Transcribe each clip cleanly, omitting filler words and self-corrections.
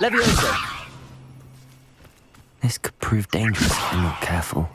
Levioso! This could prove dangerous if I'm not careful.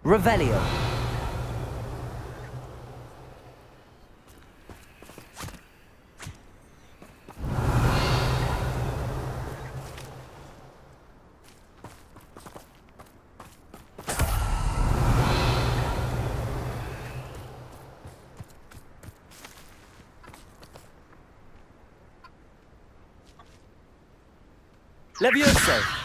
Revelio. Levioso.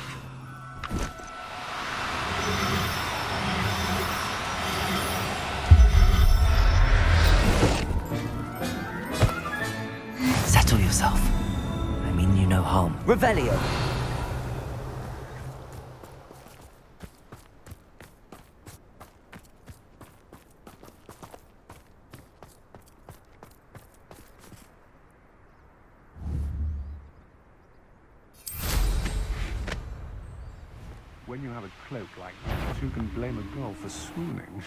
Settle yourself. I mean you no harm. Revelio. When you have a cloak like that, you can blame a girl for swooning.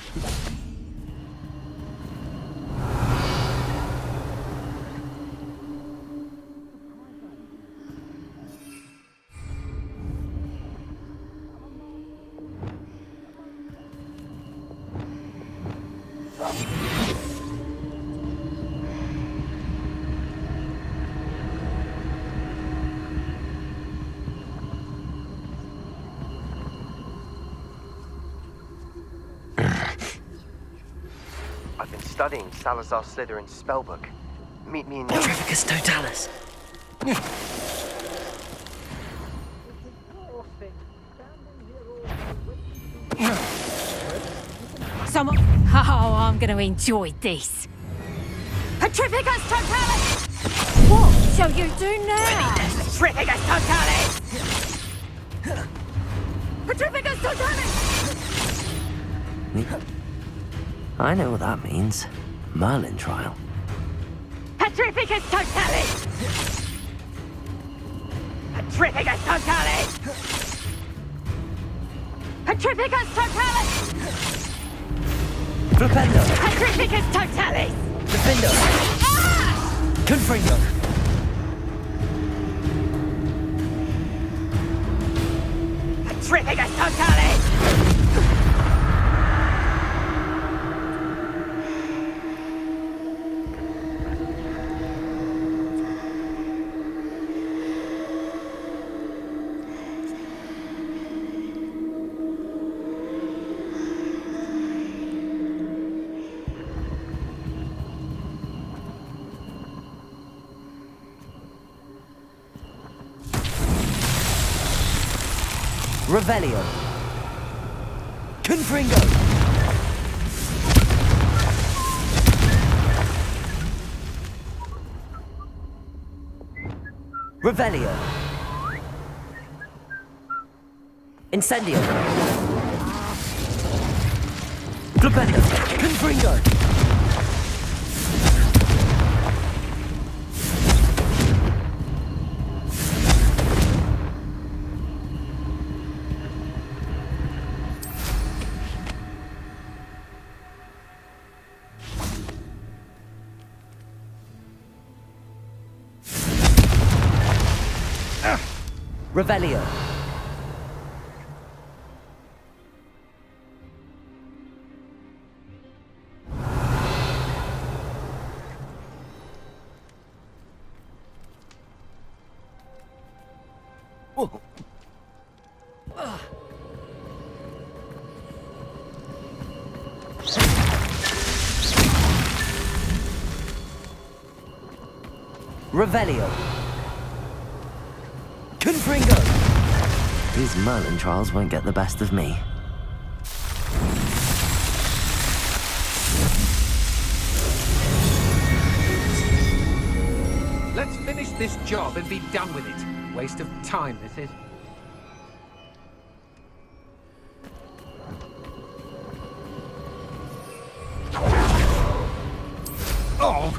I've been studying Salazar Slytherin's spellbook. Meet me in... Petrificus Totalis. Someone... Oh, I'm gonna enjoy this. Petrificus Totalis! What shall you do now? Petrificus Totalis! Petrificus Totalis! I know what that means. Merlin trial. Petrificus Totalis! Petrificus Totalis! Petrificus Totalis! Flipendo. Petrificus Totalis! Defendo. Confringo. Petrificus Totalis! Revelio. Confringo. Revelio. Incendio. Flipendo. Confringo. Revelio. Revelio. Confringo. These Merlin trials won't get the best of me. Let's finish this job and be done with it. Waste of time, this is. Oh!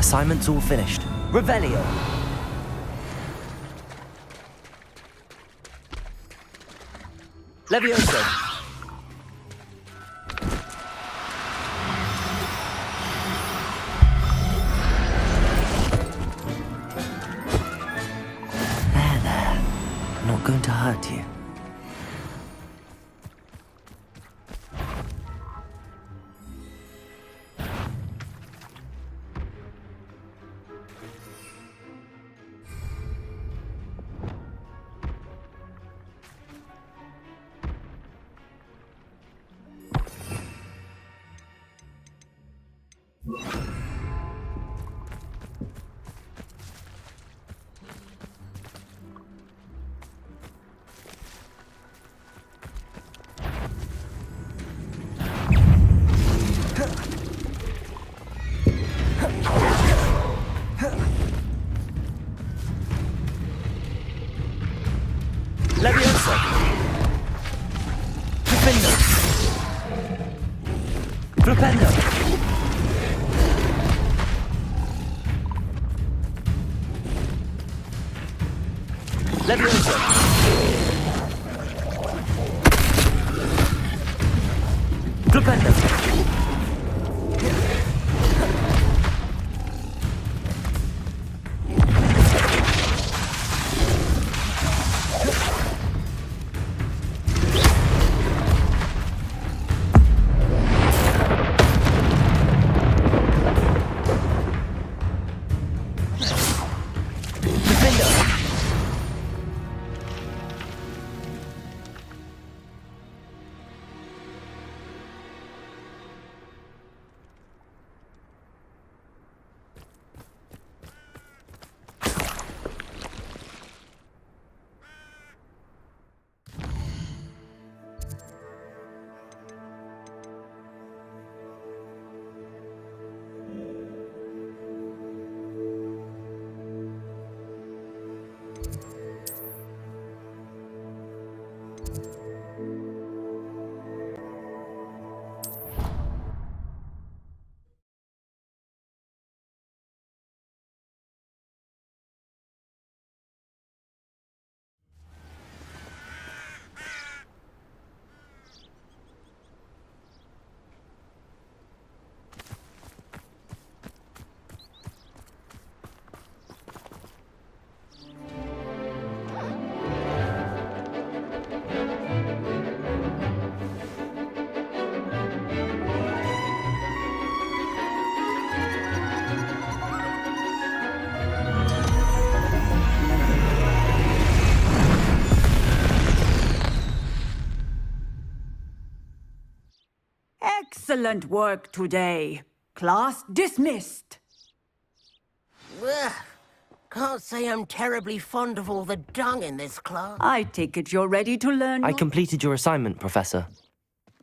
Assignment's all finished. Revelio. Levioso. There. I'm not going to hurt you. Levioso. Flipendo. Flipendo. Levioso. Flipendo. Excellent work today. Class dismissed. Ugh. Can't say I'm terribly fond of all the dung in this class. I take it you're ready to learn. I completed your assignment, Professor.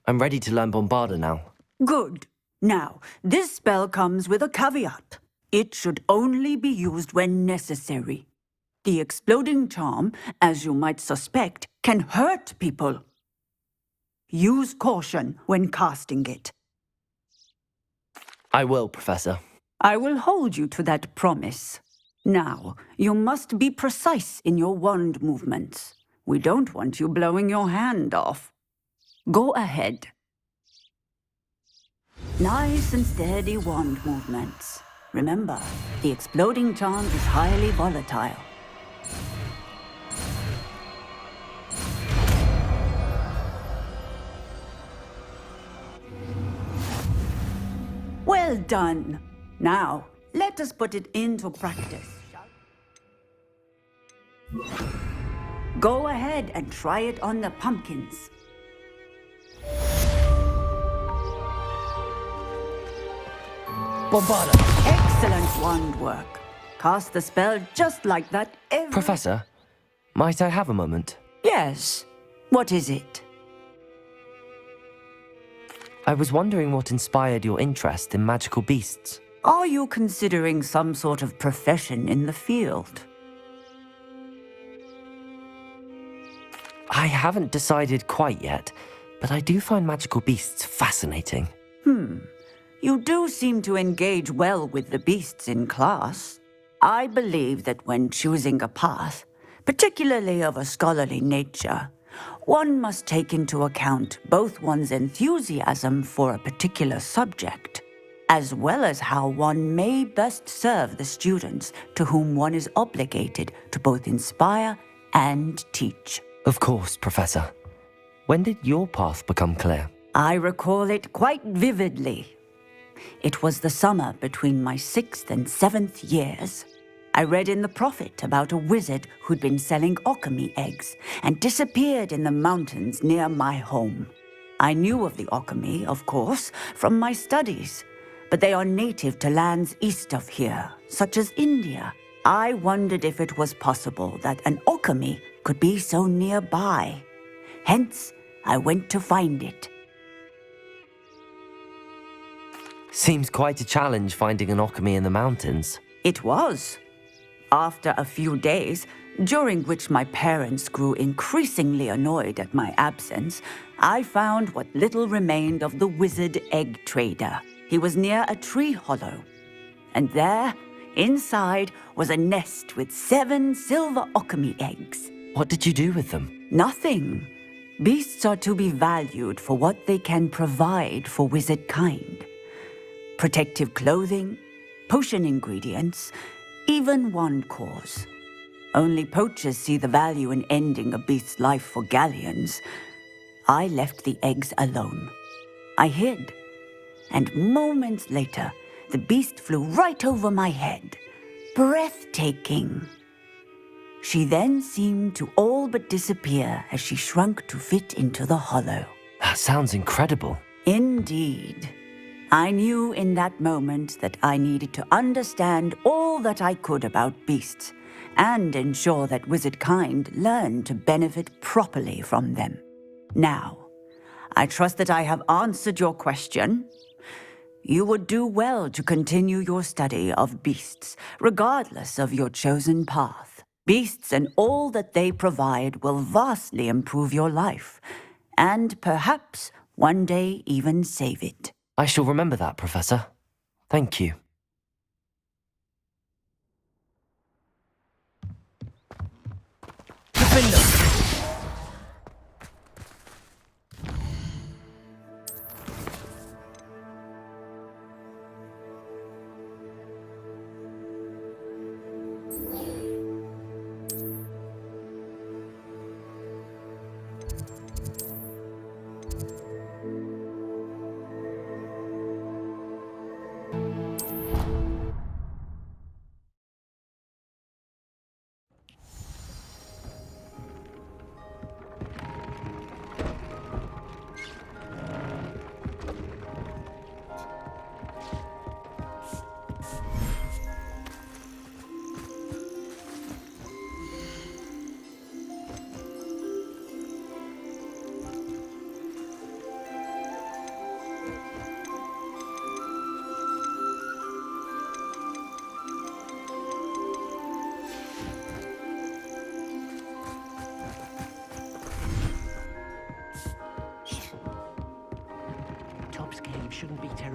I'm ready to learn Bombarda now. Good. Now, this spell comes with a caveat. It should only be used when necessary. The exploding charm, as you might suspect, can hurt people. Use caution when casting it. I will, Professor. I will hold you to that promise. Now, you must be precise in your wand movements. We don't want you blowing your hand off. Go ahead. Nice and steady wand movements. Remember, the exploding charm is highly volatile. Well done. Now, let us put it into practice. Go ahead and try it on the pumpkins. Bombarda! Excellent wand work. Cast the spell just like that every... Professor, might I have a moment? Yes. What is it? I was wondering what inspired your interest in magical beasts. Are you considering some sort of profession in the field? I haven't decided quite yet, but I do find magical beasts fascinating. You do seem to engage well with the beasts in class. I believe that when choosing a path, particularly of a scholarly nature, one must take into account both one's enthusiasm for a particular subject, as well as how one may best serve the students to whom one is obligated to both inspire and teach. Of course, Professor. When did your path become clear? I recall it quite vividly. It was the summer between my 6th and 7th years. I read in the Prophet about a wizard who'd been selling alchemy eggs and disappeared in the mountains near my home. I knew of the alchemy, of course, from my studies, but they are native to lands east of here, such as India. I wondered if it was possible that an alchemy could be so nearby. Hence, I went to find it. Seems quite a challenge finding an alchemy in the mountains. It was. After a few days, during which my parents grew increasingly annoyed at my absence, I found what little remained of the wizard egg trader. He was near a tree hollow. And there, inside, was a nest with 7 silver alchemy eggs. What did you do with them? Nothing. Beasts are to be valued for what they can provide for wizard kind. Protective clothing, potion ingredients, even wand cores. Only poachers see the value in ending a beast's life for galleons. I left the eggs alone. I hid, and moments later, the beast flew right over my head. Breathtaking. She then seemed to all but disappear as she shrunk to fit into the hollow. That sounds incredible. Indeed. I knew in that moment that I needed to understand all that I could about beasts and ensure that wizard kind learned to benefit properly from them. Now, I trust that I have answered your question. You would do well to continue your study of beasts, regardless of your chosen path. Beasts and all that they provide will vastly improve your life, and perhaps one day even save it. I shall remember that, Professor. Thank you.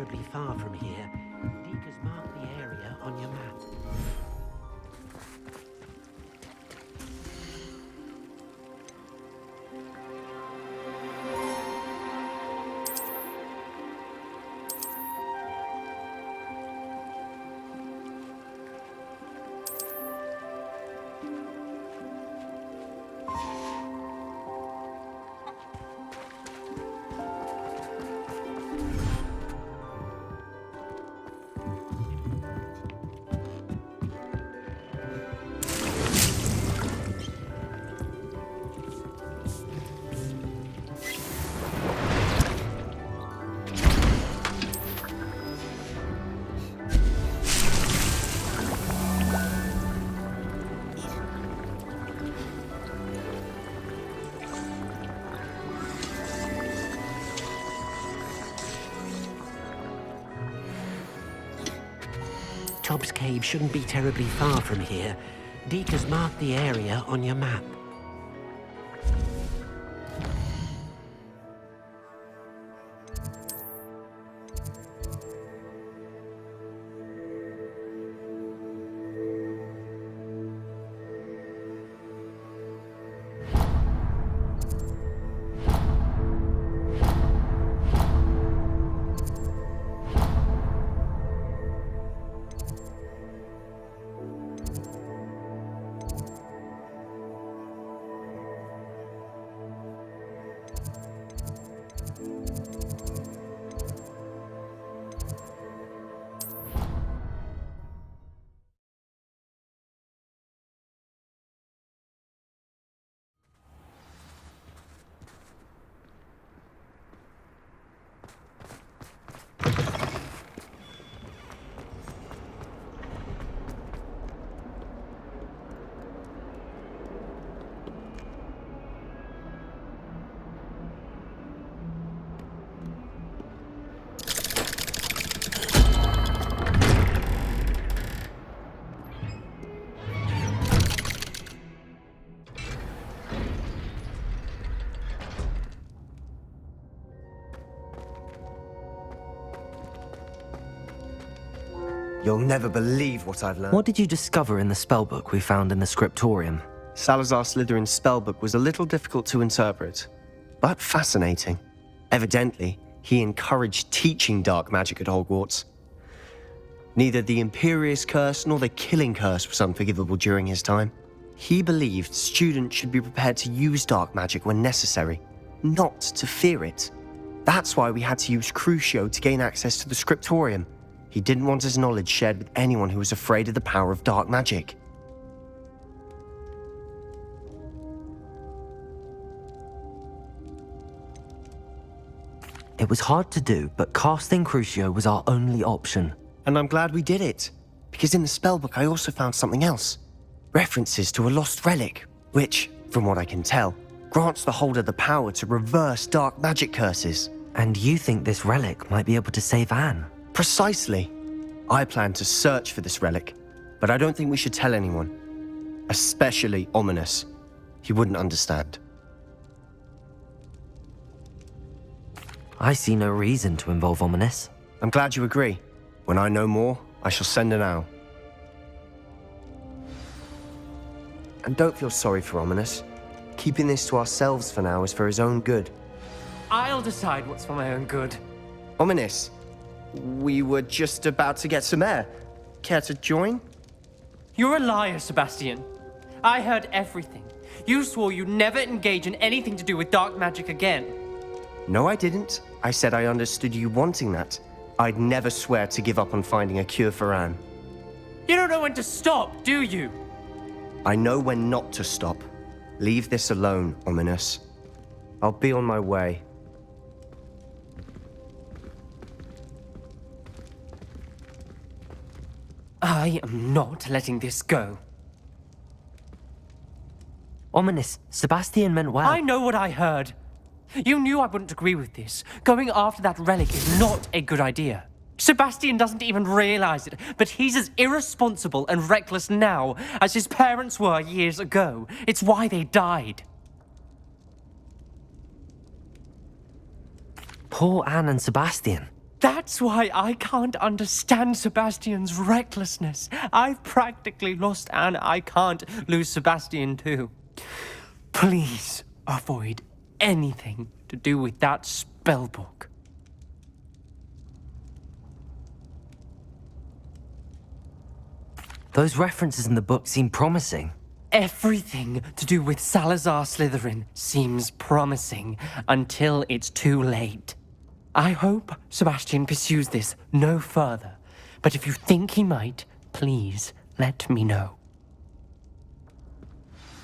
terribly far from here. Deek has marked the area on your map. Tobbs Cave shouldn't be terribly far from here. Deek has marked the area on your map. You'll never believe what I've learned. What did you discover in the spellbook we found in the scriptorium? Salazar Slytherin's spellbook was a little difficult to interpret, but fascinating. Evidently, he encouraged teaching dark magic at Hogwarts. Neither the Imperious Curse nor the Killing Curse was unforgivable during his time. He believed students should be prepared to use dark magic when necessary, not to fear it. That's why we had to use Crucio to gain access to the scriptorium. He didn't want his knowledge shared with anyone who was afraid of the power of dark magic. It was hard to do, but casting Crucio was our only option. And I'm glad we did it, because in the spellbook I also found something else. References to a lost relic, which, from what I can tell, grants the holder the power to reverse dark magic curses. And you think this relic might be able to save Anne? Precisely. I plan to search for this relic, but I don't think we should tell anyone. Especially Ominous. He wouldn't understand. I see no reason to involve Ominous. I'm glad you agree. When I know more, I shall send an owl. And don't feel sorry for Ominous. Keeping this to ourselves for now is for his own good. I'll decide what's for my own good. Ominous, we were just about to get some air. Care to join? You're a liar, Sebastian. I heard everything. You swore you'd never engage in anything to do with dark magic again. No, I didn't. I said I understood you wanting that. I'd never swear to give up on finding a cure for Anne. You don't know when to stop, do you? I know when not to stop. Leave this alone, Ominous. I'll be on my way. I am not letting this go. Ominous, Sebastian meant well. I know what I heard. You knew I wouldn't agree with this. Going after that relic is not a good idea. Sebastian doesn't even realize it, but he's as irresponsible and reckless now as his parents were years ago. It's why they died. Poor Anne and Sebastian. That's why I can't understand Sebastian's recklessness. I've practically lost Anne. I can't lose Sebastian too. Please avoid anything to do with that spell book. Those references in the book seem promising. Everything to do with Salazar Slytherin seems promising until it's too late. I hope Sebastian pursues this no further, but if you think he might, please let me know.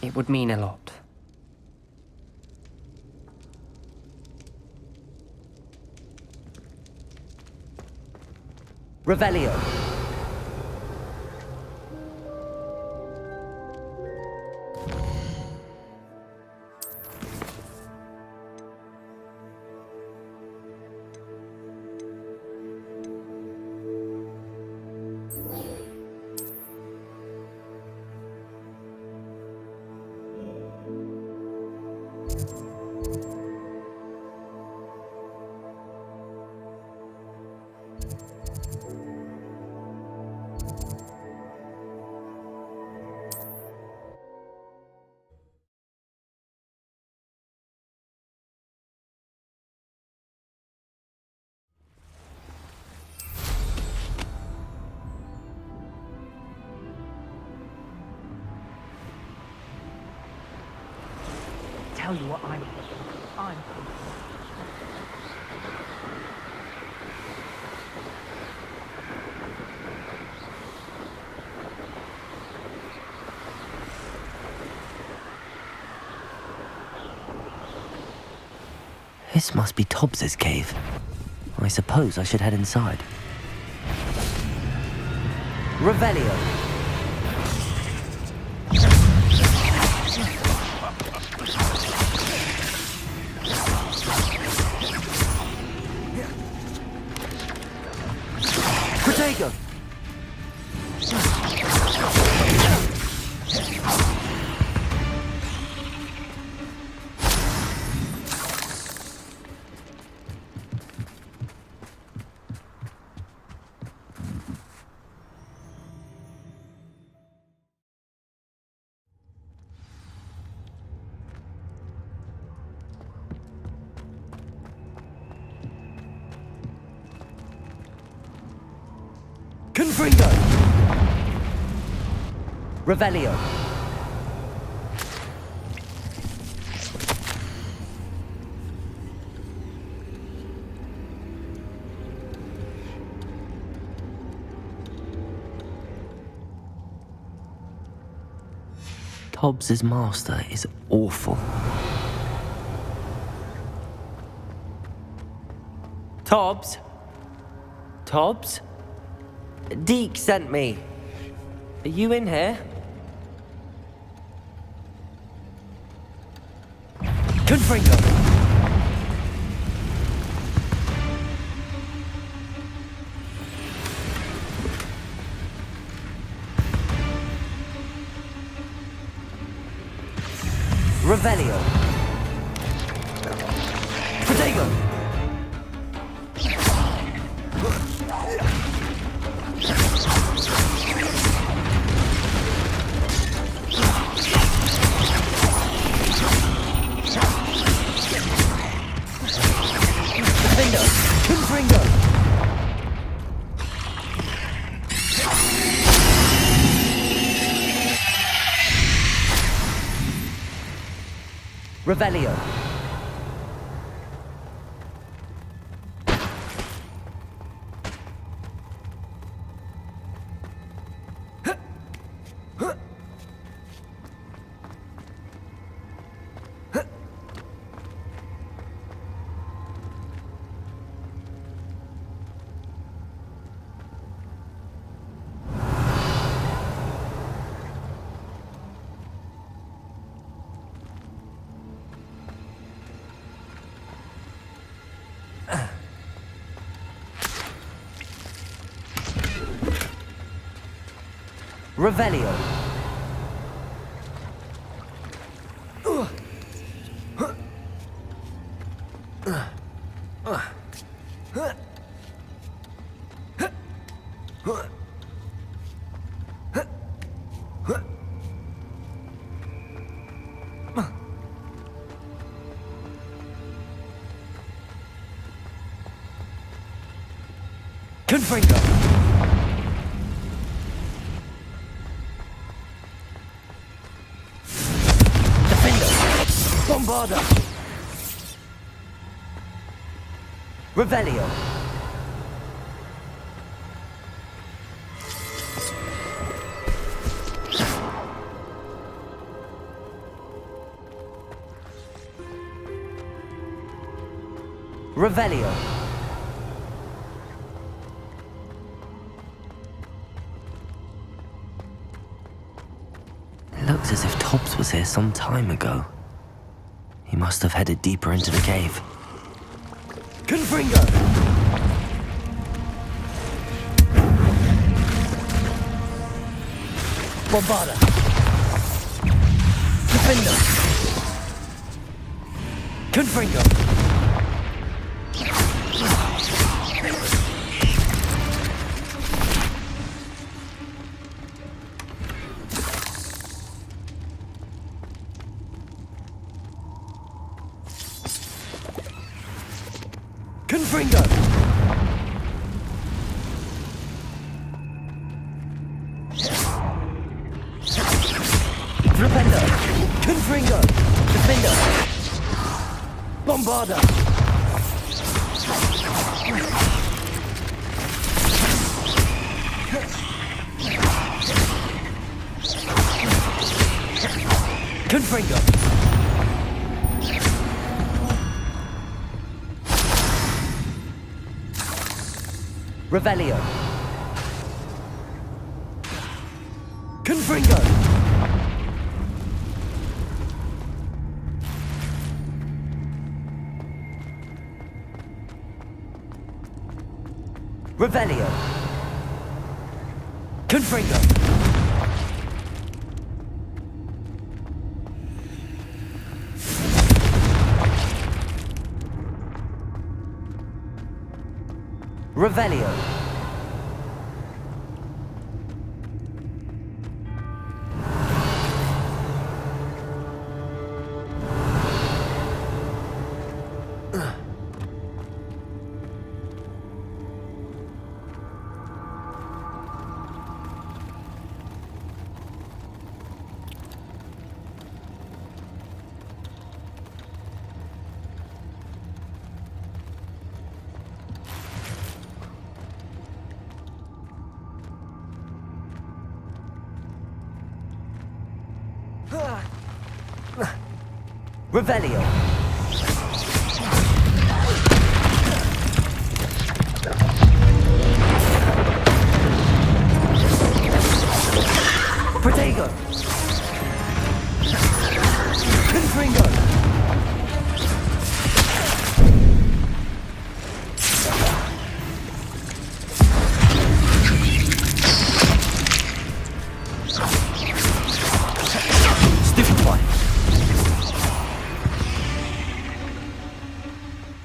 It would mean a lot. Revelio. Tell you what I'm This must be Tobbs's cave. I suppose I should head inside. Revelio. Protego. Confringo! Revelio. Tobbs's master is awful. Tobbs? Tobbs? Deke sent me. Are you in here? Confringo. Revelio. Protego. Confringo. Revelio. Revelio. Confringo. Defender. Bombarda. Revelio. Revelio. It looks as if Tobbs was here some time ago. He must have headed deeper into the cave. Confringo. Bombarda. Defender. Confringo. Confringo. Flipendo. Confringo. Defender. Bombarda. Confringo. Revelio. Confringo. Revelio. Confringo. Revelio. Revelio. Protego. Confringo. Stupefy.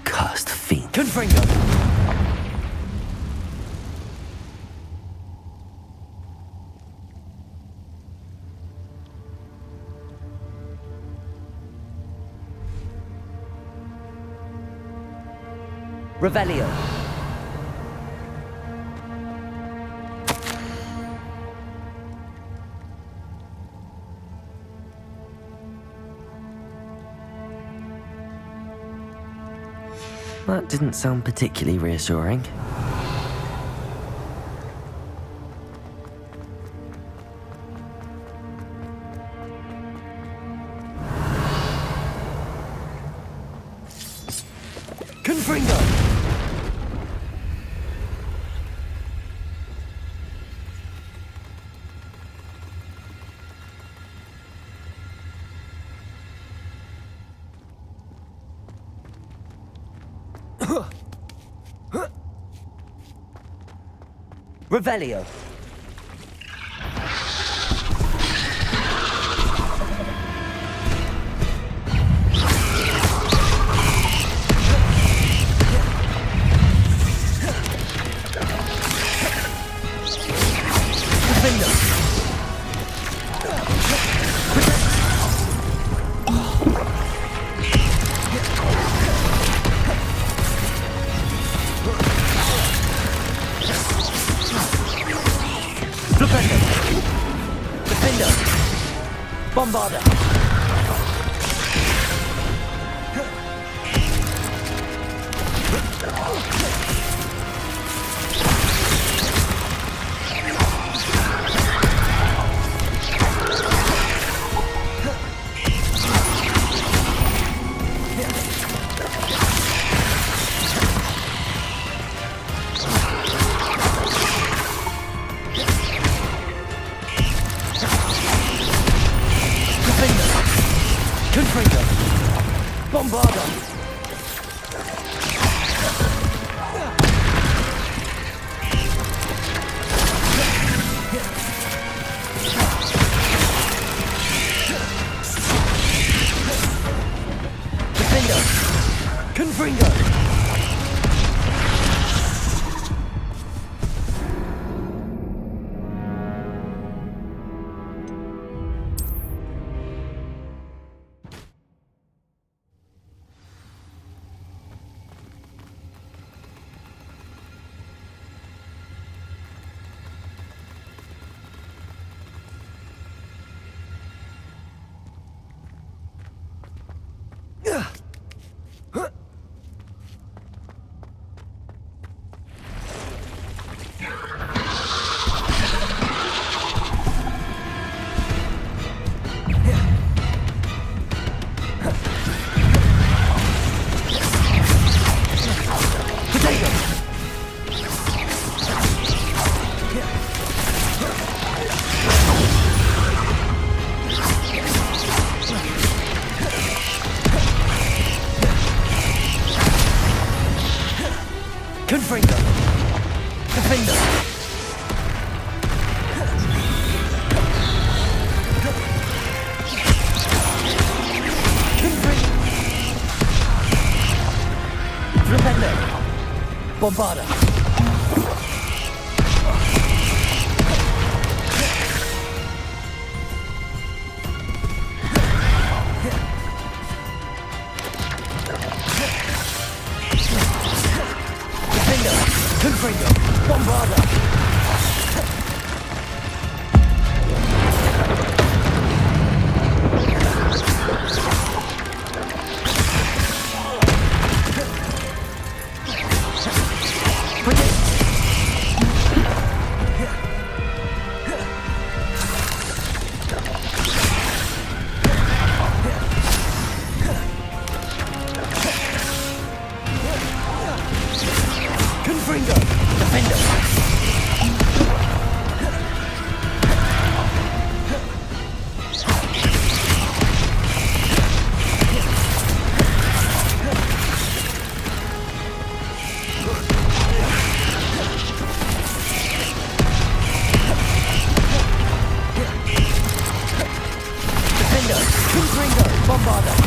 Cursed fiend. Confringo. Revelio. That didn't sound particularly reassuring. Confringo. Revelio. Defender! Bombarder! Bombarder! Defender! Confringo! Confringo! Defender! Defender! Bombarder! Confringo! Bombarder! Confringo! Defender! Defender! Confringo! Bombarder!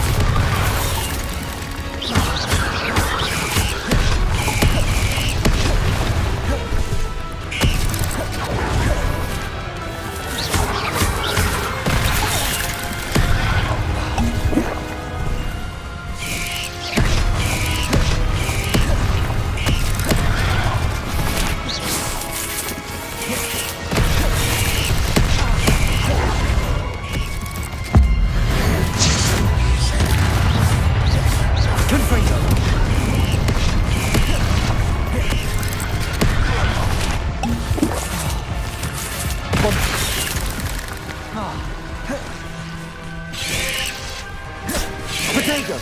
Potato!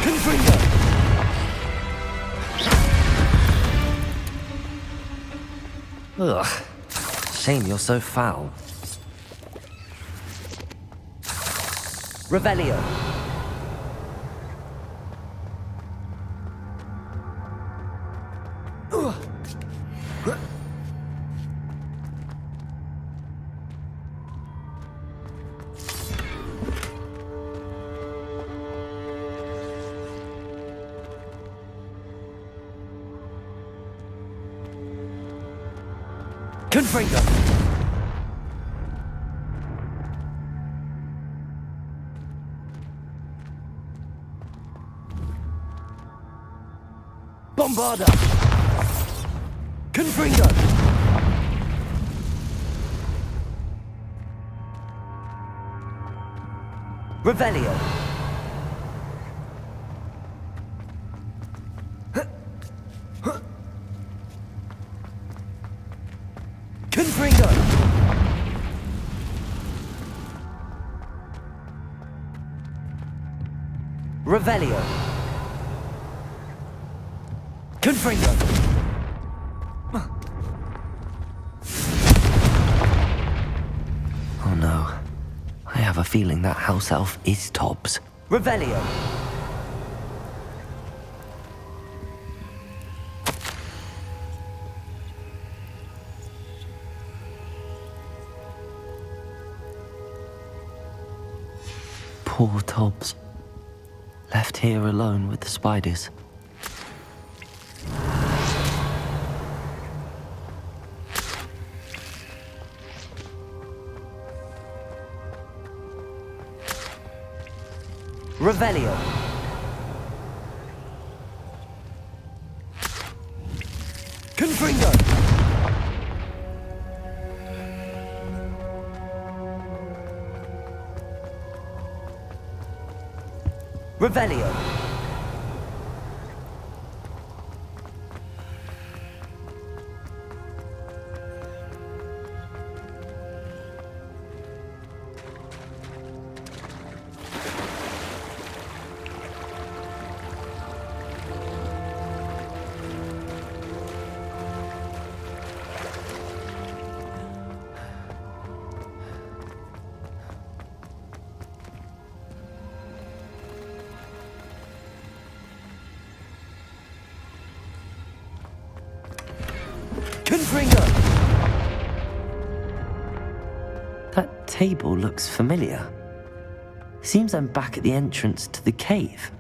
Confringo! Ugh. Shame you're so foul. Revelio! Confringo. Bombarda. Confringo. Revelio. Confringo. Revelio. Confringo. Oh no. I have a feeling that house elf is Tobbs. Revelio. Poor Tobbs. Left here alone with the spiders. Revelio. Confringo. Revelio. Confringo. That table looks familiar. Seems I'm back at the entrance to the cave.